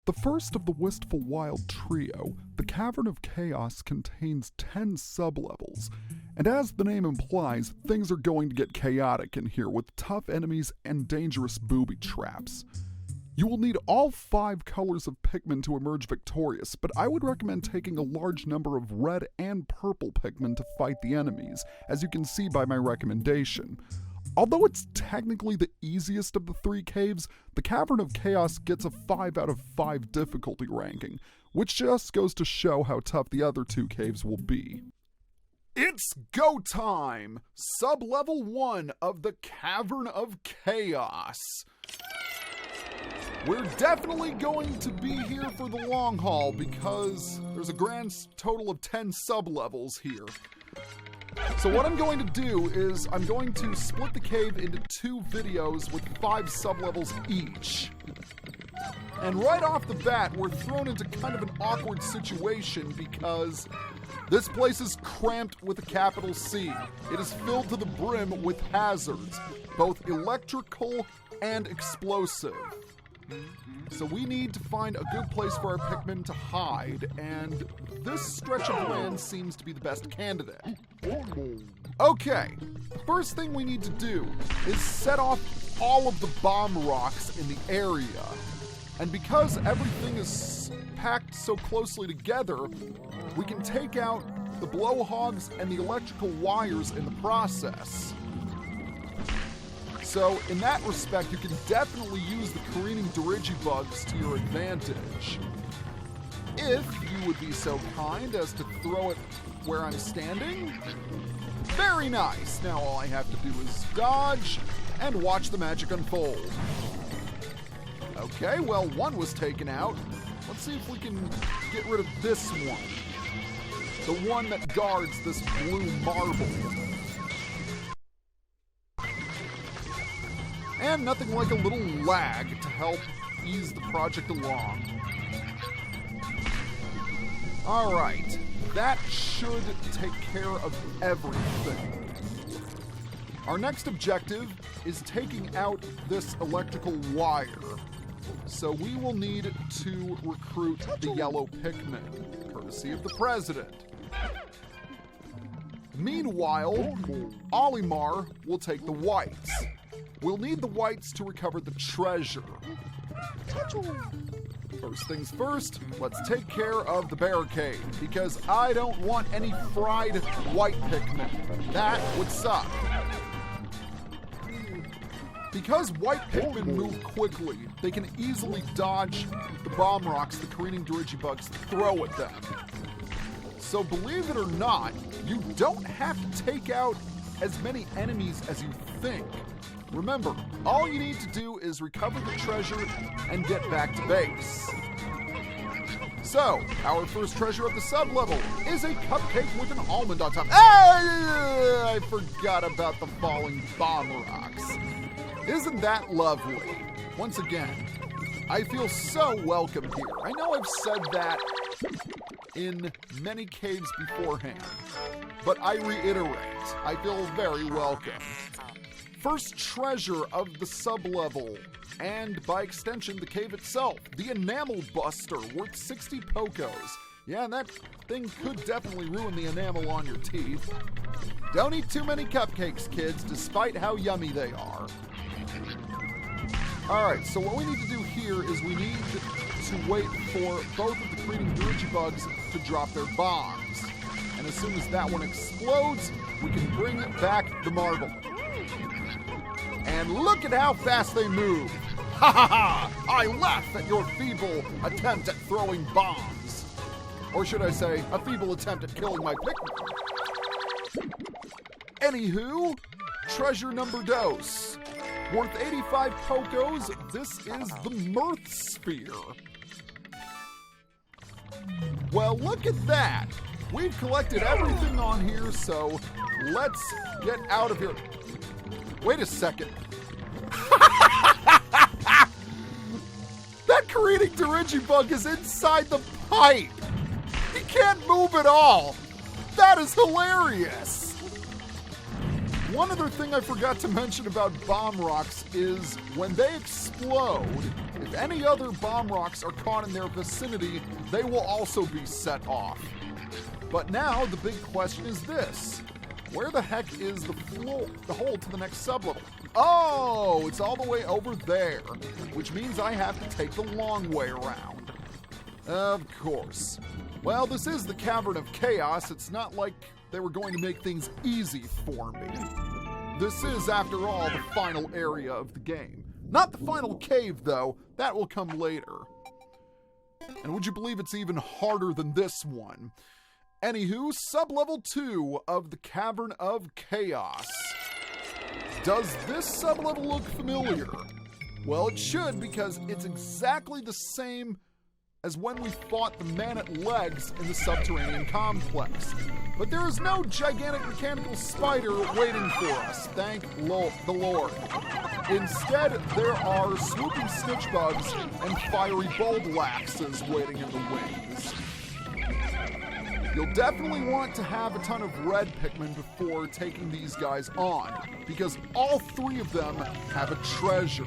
The first of the Wistful Wild trio, the Cavern of Chaos contains 10 sublevels, and as the name implies, things are going to get chaotic in here with tough enemies and dangerous booby traps. You will need all 5 colors of Pikmin to emerge victorious, but I would recommend taking a large number of red and purple Pikmin to fight the enemies, as you can see by my recommendation. Although it's technically the easiest of the 3 caves, the Cavern of Chaos gets a 5 out of 5 difficulty ranking, which just goes to show how tough the other 2 caves will be. It's go time! Sub-level 1 of the Cavern of Chaos. We're definitely going to be here for the long haul because there's a grand total of 10 sub-levels here. So what I'm going to do is I'm going to split the cave into 2 videos with 5 sub-levels each. And right off the bat, we're thrown into kind of an awkward situation because this place is cramped with a capital C. It is filled to the brim with hazards, both electrical and explosive. So we need to find a good place for our Pikmin to hide, and this stretch of land seems to be the best candidate. Okay, the first thing we need to do is set off all of the bomb rocks in the area. And because everything is packed so closely together, we can take out the blowhogs and the electrical wires in the process. So, in that respect, you can definitely use the careening dirigibugs to your advantage. If you would be so kind as to throw it where I'm standing. Very nice! Now all I have to do is dodge and watch the magic unfold. Okay, well, one was taken out. Let's see if we can get rid of this one. The one that guards this blue marble. And nothing like a little lag to help ease the project along. Alright, that should take care of everything. Our next objective is taking out this electrical wire. So we will need to recruit the yellow Pikmin, courtesy of the president. Meanwhile, Olimar will take the whites. We'll need the whites to recover the treasure. First things first, let's take care of the barricade, because I don't want any fried white Pikmin. That would suck. Because white Pikmin move quickly, they can easily dodge the bomb rocks the careening dirigibugs throw at them. So believe it or not, you don't have to take out as many enemies as you think. Remember, all you need to do is recover the treasure and get back to base. So, our first treasure of the sub-level is a cupcake with an almond on top. I forgot about the falling bomb rocks. Isn't that lovely? Once again, I feel so welcome here. I know I've said that in many caves beforehand, but I reiterate, I feel very welcome. First treasure of the sub-level, and by extension the cave itself, the Enamel Buster, worth 60 Pokos. Yeah, that thing could definitely ruin the enamel on your teeth. Don't eat too many cupcakes, kids, despite how yummy they are. Alright, so what we need to do here is we need to wait for both of the careening dirigibugs to drop their bombs. And as soon as that one explodes, we can bring back the marble. And look at how fast they move! Ha ha ha! I laugh at your feeble attempt at throwing bombs. Or should I say, a feeble attempt at killing my Pikmin. Anywho, treasure number dos. Worth 85 Pokos, this is the Mirth Sphere. Well, look at that! We've collected everything on here, so let's get out of here. Wait a second. That careening dirigibug is inside the pipe. He can't move at all. That is hilarious. One other thing I forgot to mention about bomb rocks is when they explode, if any other bomb rocks are caught in their vicinity, they will also be set off. But now the big question is this. Where the heck is the hole to the next sublevel? Oh, it's all the way over there, which means I have to take the long way around. Of course. Well, this is the Cavern of Chaos. It's not like they were going to make things easy for me. This is, after all, the final area of the game. Not the final cave, though. That will come later. And would you believe it's even harder than this one? Anywho, sublevel 2 of the Cavern of Chaos. Does this sublevel look familiar? Well, it should, because it's exactly the same as when we fought the man-at legs in the subterranean complex. But there is no gigantic mechanical spider waiting for us, thank the Lord. Instead, there are swooping snitch bugs and fiery bulblaxes waiting in the wings. You'll definitely want to have a ton of red Pikmin before taking these guys on, because all 3 of them have a treasure.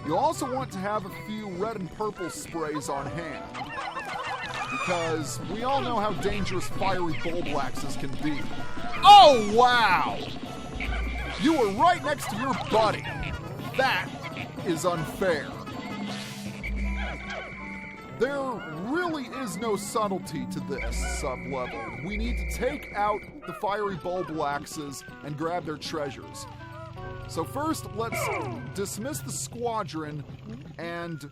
You'll also want to have a few red and purple sprays on hand, because we all know how dangerous fiery bulblaxes can be. Oh, wow! You were right next to your buddy. That is unfair. There really is no subtlety to this sublevel. We need to take out the fiery bulblaxes and grab their treasures. So first, let's dismiss the squadron and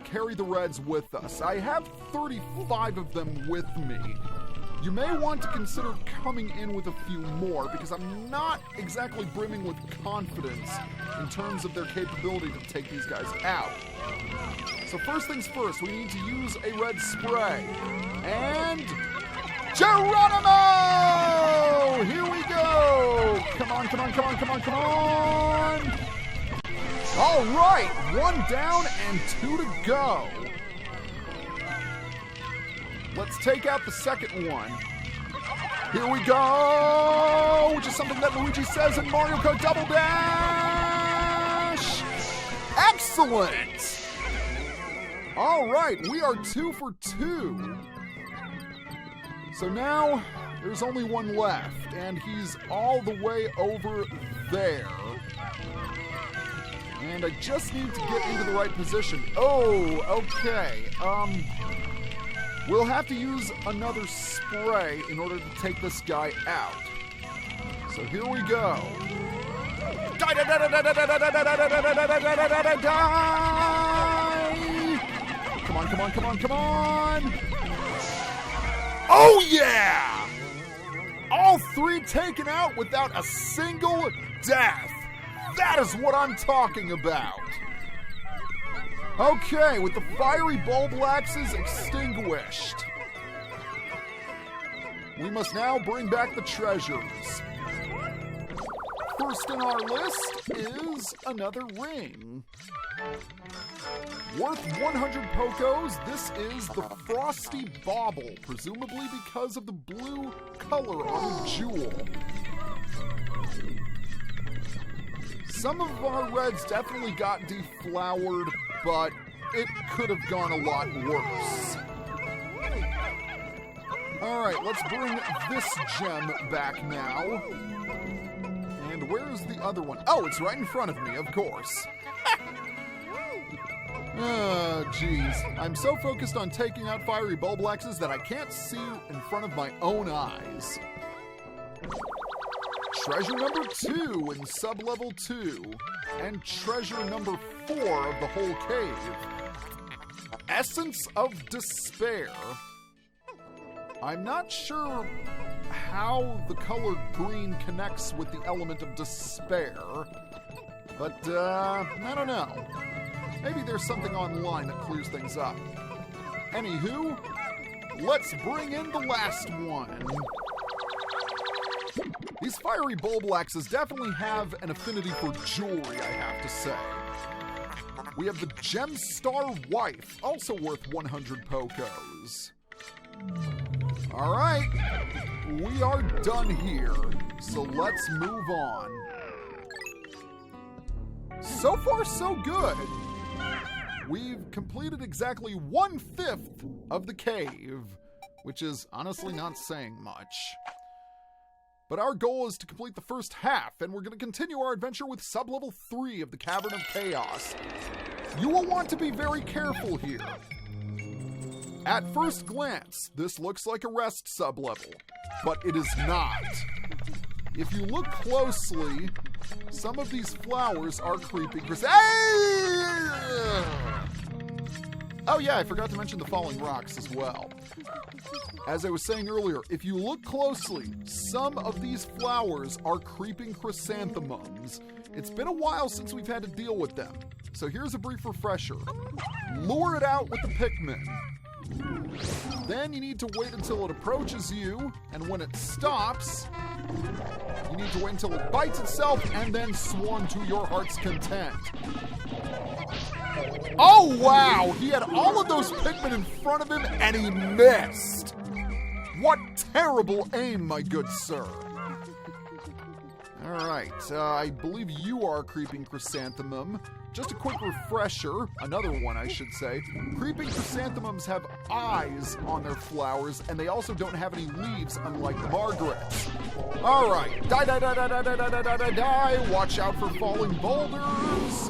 carry the reds with us. I have 35 of them with me. You may want to consider coming in with a few more, because I'm not exactly brimming with confidence in terms of their capability to take these guys out. So first things first, we need to use a red spray. And Geronimo! Here we go! Come on, come on, come on, come on, come on! All right, 1 down and 2 to go. Let's take out the second one. Here we go! Which is something that Luigi says in Mario Kart Double Dash! Excellent! All right, we are 2 for 2. So now, there's only one left, and he's all the way over there. And I just need to get into the right position. Oh, okay. We'll have to use another spray in order to take this guy out. So here we go. Die! Come on, come on, come on, come on! Oh yeah! All 3 taken out without a single death. That is what I'm talking about. Okay, with the fiery bulblaxes extinguished, we must now bring back the treasures. First in our list is another ring. Worth 100 Pokos, this is the Frosty Bauble, presumably because of the blue color on the jewel. Some of our reds definitely got deflowered, but it could have gone a lot worse. Alright, let's bring this gem back now. And where's the other one? Oh, it's right in front of me, of course. Oh, jeez. I'm so focused on taking out fiery bulblaxes that I can't see in front of my own eyes. Treasure number 2 in sublevel 2. And treasure number 4 of the whole cave. Essence of Despair. I'm not sure how the color green connects with the element of despair, but I don't know. Maybe there's something online that clears things up. Anywho, let's bring in the last one. These fiery bulblaxes definitely have an affinity for jewelry, I have to say. We have the Gemstar Wife, also worth 100 Pokos. All right, we are done here, so let's move on. So far, so good. We've completed exactly 1/5 of the cave, which is honestly not saying much. But our goal is to complete the first half, and we're going to continue our adventure with sublevel 3 of the Cavern of Chaos. You will want to be very careful here. At first glance, this looks like a rest sublevel, but it is not. If you look closely, some of these flowers are creeping. Oh yeah, I forgot to mention the falling rocks as well. As I was saying earlier, if you look closely, some of these flowers are creeping chrysanthemums. It's been a while since we've had to deal with them. So here's a brief refresher. Lure it out with the Pikmin. Then you need to wait until it approaches you, and when it stops, you need to wait until it bites itself and then swarm to your heart's content. Oh wow! He had all of those Pikmin in front of him and he missed! What terrible aim, my good sir. Alright, I believe you are a creeping chrysanthemum. Just a quick refresher, another one I should say. Creeping chrysanthemums have eyes on their flowers, and they also don't have any leaves, unlike Margaret's. Alright, die. Watch out for falling boulders.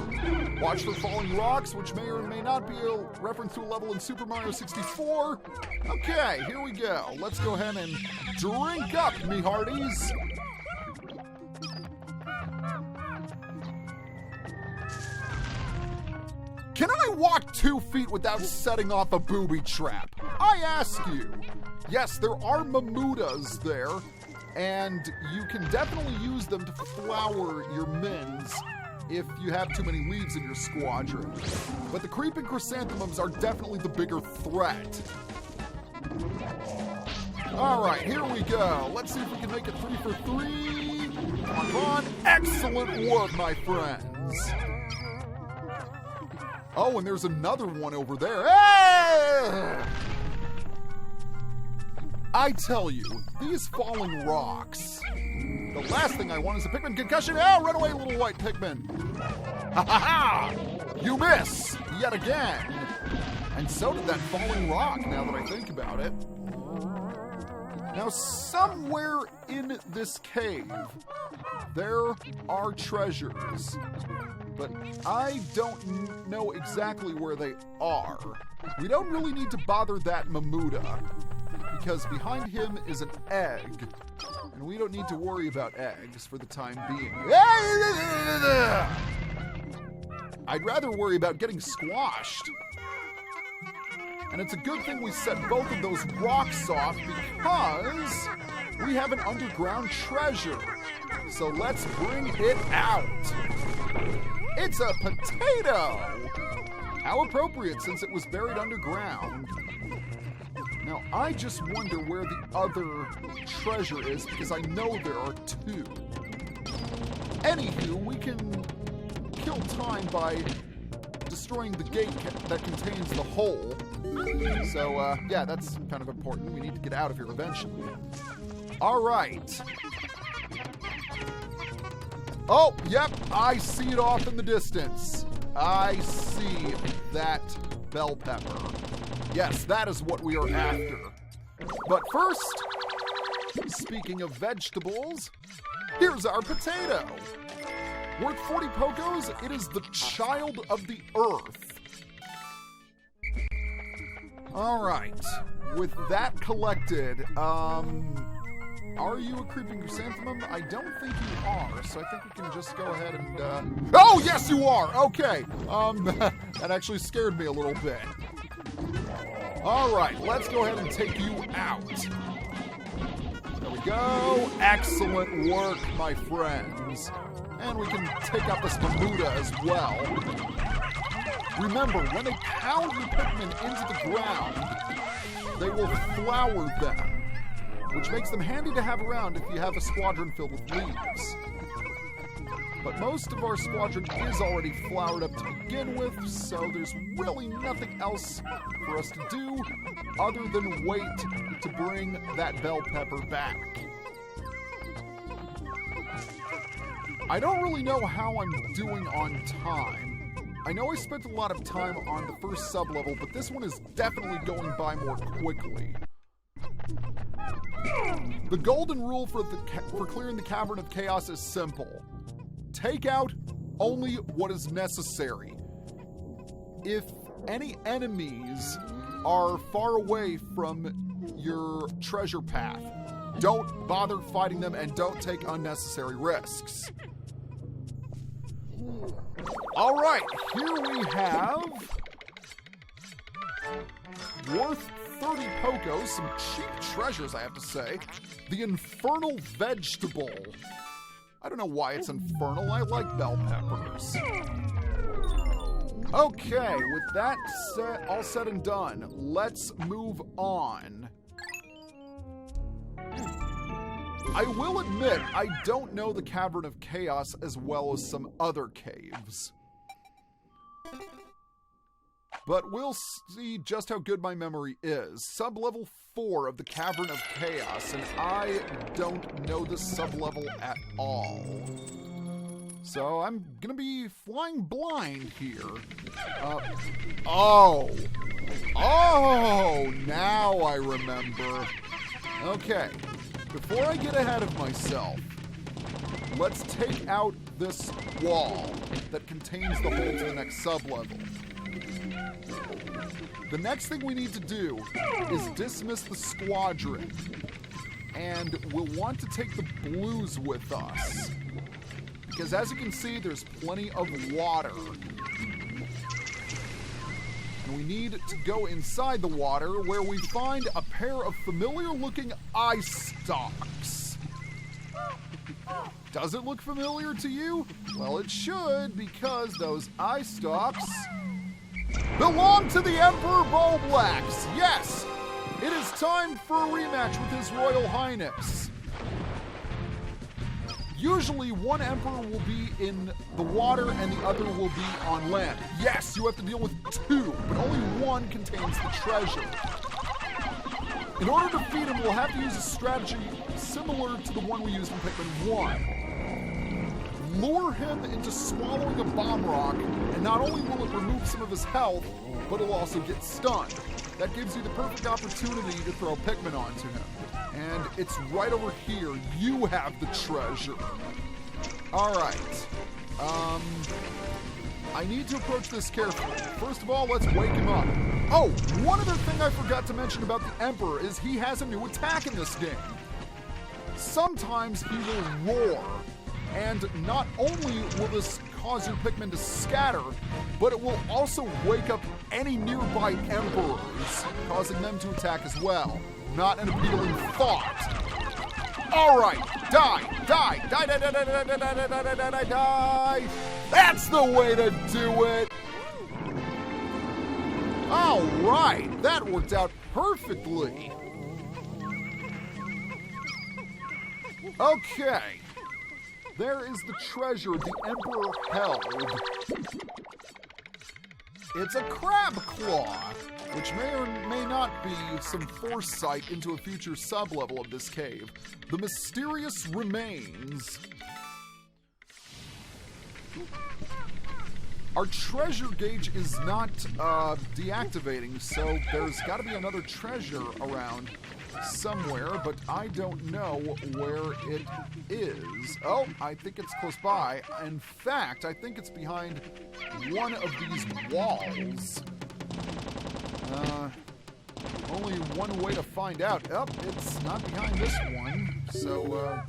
Watch for falling rocks, which may or may not be a reference to a level in Super Mario 64. Okay, here we go. Let's go ahead and drink up, me hearties. Can I walk 2 feet without setting off a booby trap? I ask you. Yes, there are Mamutas there, and you can definitely use them to flower your mins if you have too many leaves in your squadron. But the creeping chrysanthemums are definitely the bigger threat. All right, here we go. Let's see if we can make it 3 for 3. Come on. Excellent work, my friends. Oh, and there's another one over there. Hey! I tell you, these falling rocks. The last thing I want is a Pikmin concussion. Oh, run away, little white Pikmin. Ha ha ha! You miss yet again. And so did that falling rock, now that I think about it. Now, somewhere in this cave, there are treasures. But I don't know exactly where they are. We don't really need to bother that Mamuta, because behind him is an egg, and we don't need to worry about eggs for the time being. I'd rather worry about getting squashed. And it's a good thing we set both of those rocks off, because we have an underground treasure. So let's bring it out. It's a potato! How appropriate, since it was buried underground. Now, I just wonder where the other treasure is, because I know there are 2. Anywho, we can kill time by destroying the gate that contains the hole. So, yeah, that's kind of important. We need to get out of here eventually. All right. Oh, yep, I see it off in the distance. I see that bell pepper. Yes, that is what we are after. But first, speaking of vegetables, here's our potato. Worth 40 Pokos, it is the child of the earth. All right, with that collected, are you a creeping chrysanthemum? I don't think you are, so I think we can just go ahead and, Oh, yes, you are! Okay. That actually scared me a little bit. All right, let's go ahead and take you out. There we go. Excellent work, my friends. And we can take out this Mamuta as well. Remember, when they pound the Pikmin into the ground, they will flower them, which makes them handy to have around if you have a squadron filled with leaves. But most of our squadron is already flowered up to begin with, so there's really nothing else for us to do other than wait to bring that bell pepper back. I don't really know how I'm doing on time. I know I spent a lot of time on the first sub-level, but this one is definitely going by more quickly. The golden rule for clearing the Cavern of Chaos is simple. Take out only what is necessary. If any enemies are far away from your treasure path, don't bother fighting them and don't take unnecessary risks. All right, here we have worth 30 Pokos, some cheap treasures, I have to say. The Infernal Vegetable. I don't know why it's infernal. I like bell peppers. Okay, with that all said and done, let's move on. I will admit, I don't know the Cavern of Chaos as well as some other caves. But we'll see just how good my memory is. Sub-level 4 of the Cavern of Chaos, and I don't know this sub-level at all. So I'm gonna be flying blind here. Oh, now I remember. Okay, before I get ahead of myself, let's take out this wall that contains the hole to the next sub-level. The next thing we need to do is dismiss the squadron, and we'll want to take the blues with us, because as you can see, there's plenty of water. And we need to go inside the water where we find a pair of familiar-looking eye stalks. Does it look familiar to you? Well, it should, because those eye stalks belong to the Emperor Bulblax. Yes, it is time for a rematch with His Royal Highness. Usually one Emperor will be in the water and the other will be on land. Yes, you have to deal with two, but only one contains the treasure. In order to defeat him, we'll have to use a strategy similar to the one we used in Pikmin 1. Lure him into swallowing a bomb rock, and not only will it remove some of his health, but he'll also get stunned. That gives you the perfect opportunity to throw Pikmin onto him. And it's right over here. You have the treasure. Alright. I need to approach this carefully. First of all, let's wake him up. Oh, one other thing I forgot to mention about the Emperor is he has a new attack in this game. Sometimes he will roar. And not only will this cause your Pikmin to scatter, but it will also wake up any nearby Emperors, causing them to attack as well. Not an appealing thought. All right, die. That's the way to do it. All right, that worked out perfectly. Okay. There is the treasure the Emperor held. It's a crab claw, which may or may not be some foresight into a future sub-level of this cave. The mysterious remains. Our treasure gauge is not deactivating, so there's got to be another treasure around somewhere, but I don't know where it is. Oh, I think it's close by. In fact, I think it's behind one of these walls. Only one way to find out. Oh, it's not behind this one. So,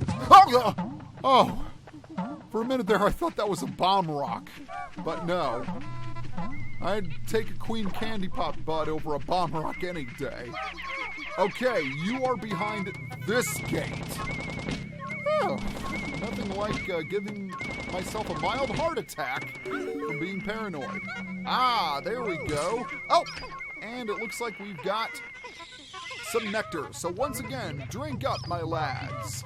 oh! For a minute there, I thought that was a bomb rock. But no. I'd take a Queen Candy Pop Bud over a bomb rock any day. Okay, you are behind this gate. Oh, nothing like giving myself a mild heart attack from being paranoid. Ah, there we go. Oh, and it looks like we've got some nectar. So once again, drink up, my lads.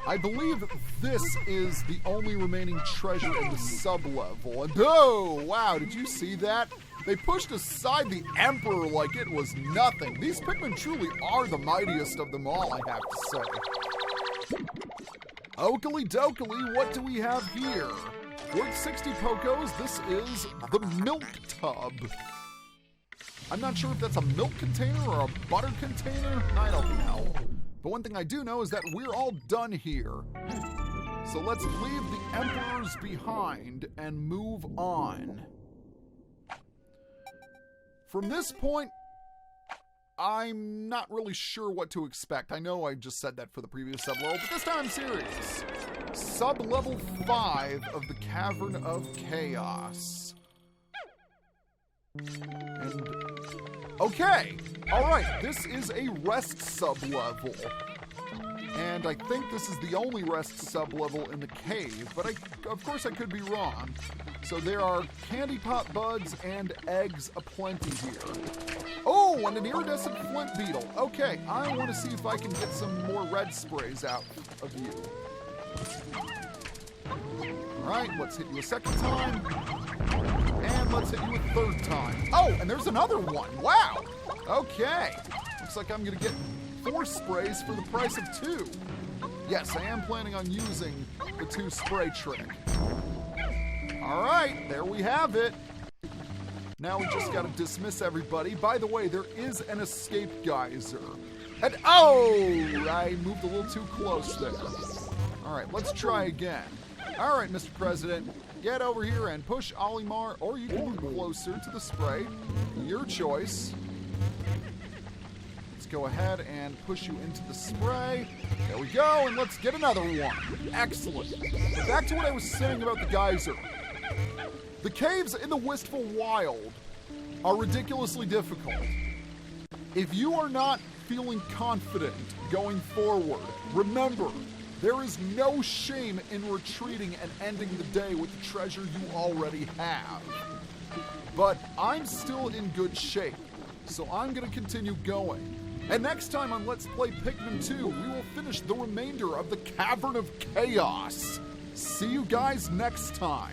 I believe this is the only remaining treasure in the sub-level. And oh, wow, did you see that? They pushed aside the Emperor like it was nothing. These Pikmin truly are the mightiest of them all, I have to say. Oakley dokley, what do we have here? Worth 60 Pokos, this is the milk tub. I'm not sure if that's a milk container or a butter container. I don't know. But one thing I do know is that we're all done here. So let's leave the Emperors behind and move on. From this point, I'm not really sure what to expect. I know I just said that for the previous sub-level, but this time I'm serious. Sub-level 5 of the Cavern of Chaos. And okay, alright, this is a rest sub-level. And I think this is the only rest sub-level in the cave, but of course I could be wrong. So there are candy pop buds and eggs aplenty here. Oh, and an iridescent flint beetle. Okay, I want to see if I can get some more red sprays out of you. Alright, let's hit you a second time. And let's hit you a third time. Oh, and there's another one. Wow. Okay. Looks like I'm going to get 4 sprays for the price of 2. Yes, I am planning on using the 2 spray trick. All right, there we have it. Now we just got to dismiss everybody. By the way, there is an escape geyser. And oh, I moved a little too close there. All right, let's try again. All right, Mr. President, get over here and push Olimar, or you can move closer to the spray. Your choice. Let's go ahead and push you into the spray. There we go, and let's get another one. Excellent. But back to what I was saying about the geyser. The caves in the Wistful Wild are ridiculously difficult. If you are not feeling confident going forward, remember, there is no shame in retreating and ending the day with the treasure you already have. But I'm still in good shape, so I'm going to continue going. And next time on Let's Play Pikmin 2, we will finish the remainder of the Cavern of Chaos. See you guys next time.